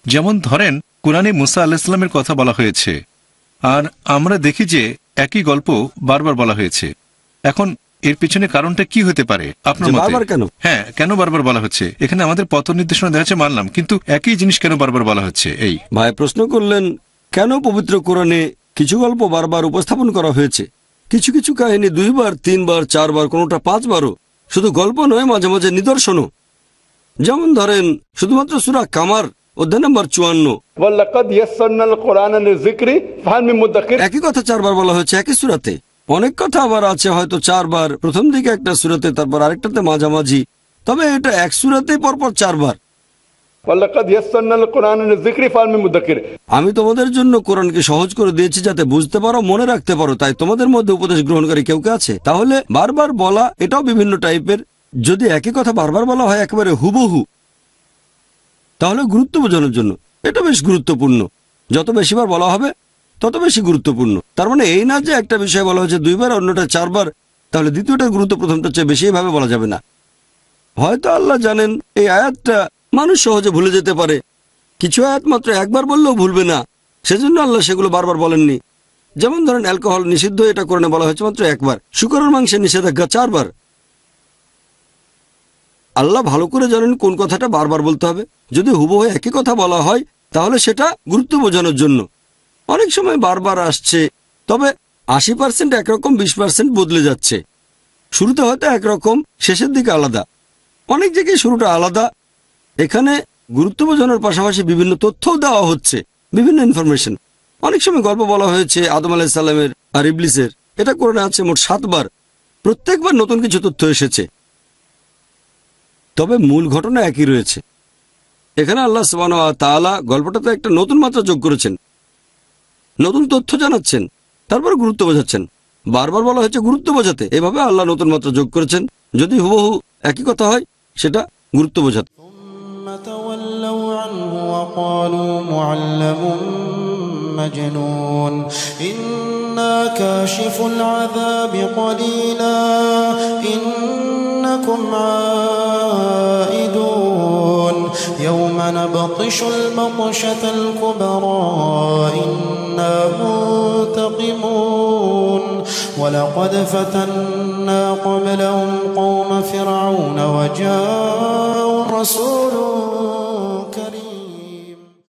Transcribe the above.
যেমন ধরেন কুরআনে মুসা আলাইহিস সালামের কথা বলা হয়েছে, আর আমরা দেখি যে একই গল্প বারবার বলা হয়েছে। এখন এর পিছনে কারণটা কি হতে পারে আপনার মতে? বারবার কেন? হ্যাঁ, কেন বারবার বলা হচ্ছে? এখানে আমাদের পথ নির্দেশনা দেওয়া হচ্ছে মানলাম, কিন্তু একই জিনিস কেন বারবার বলা হচ্ছে? এই ভাই প্রশ্ন করলেন কেন পবিত্র কোরআনে কিছু গল্প বারবার উপস্থাপন করা হয়েছে, কিছু কিছু কাহিনী 2 বার 3 বার 4 বার, কোনোটা 5 বারও। শুধু গল্প নয়, মাঝে মাঝে নিদর্শনও। যেমন ধরেন শুধুমাত্র সূরা কামার অধ্যায় নম্বর 54, একই কথা 4 বার বলা হয়েছে একই সূরাতে। অনেক কথা আবার আছে হয়তো 4 বার প্রথম দিকে একটা সূরাতে, তারপর আরেকটাতে মাঝামাঝি, তবে এটা এক সূরাতেই পরপর 4 বার। আমি তোমাদের জন্য কোরআনকে সহজ করে দিয়েছি যাতে বুঝতে পারো, মনে রাখতে পারো। তাই তোমাদের মধ্যে উপদেশ গ্রহণকারী কেউ কেউ আছে। তাহলে বারবার বলা এটাও বিভিন্ন টাইপের। যদি একই কথা বারবার বলা হয় একেবারে হুবহু, তাহলে গুরুত্ব বোঝানোর জন্য এটা বেশ গুরুত্বপূর্ণ। যত বেশিবার বলা হবে তত বেশি গুরুত্বপূর্ণ। তার মানে এই না যে একটা বিষয় বলা হয়েছে 2 বার, অন্যটা 4 বার, তাহলে দ্বিতীয়টার গুরুত্ব প্রথমটার চেয়ে বেশি ভাবে বলা যাবে না। হয়তো আল্লাহ জানেন এই আয়াতটা মানুষ সহজে ভুলে যেতে পারে। কিছু আয়াত মাত্র একবার বললেও ভুলবে না, সেজন্য আল্লাহ সেগুলো বারবার বলেননি। যেমন ধরেন অ্যালকোহল নিষিদ্ধ, এটা কোরআনে বলা হয়েছে মাত্র একবার। শুকরের মাংসের নিষেধাজ্ঞা 4 বার। আল্লাহ ভালো করে জানেন কোন কথাটা বারবার বলতে হবে। যদি হুবহু একই কথা বলা হয় তাহলে সেটা গুরুত্ব বোঝানোর জন্য। অনেক সময় বারবার আসছে, তবে 80% একরকম, 20% বদলে যাচ্ছে। শুরুতে হয়তো একরকম, শেষের দিকে আলাদা। অনেক জায়গায় শুরুটা আলাদা। এখানে গুরুত্ব বোঝানোর পাশাপাশি বিভিন্ন তথ্যও দেওয়া হচ্ছে, বিভিন্ন ইনফরমেশন। অনেক সময় গল্প বলা হয়েছে আদম আলাইহিস সালামের আর ইবলিসের, এটা কোরআনে আছে মোট 7 বার। প্রত্যেকবার নতুন কিছু তথ্য এসেছে, তবে মূল ঘটনা একই রয়েছে। এখানে আল্লাহ সুবহানাহু ওয়া তাআলা গল্পটাতে একটা নতুন মাত্রা যোগ করেছেন, নতুন তথ্য জানাচ্ছেন, তারপর গুরুত্ব বোঝাচ্ছেন। বারবার বলা হয়েছে গুরুত্ব বোঝাতে, এভাবে আল্লাহ নতুন মাত্রা যোগ করেছেন। যদি হুবহু একই কথা হয় সেটা গুরুত্ব বোঝাতে। مجنون إنا كاشف العذاب قليلا إنكم عائدون يوم نبطش البطشة الكبرى إنا منتقمون ولقد فتنا قبلهم قوم فرعون وجاءوا رسول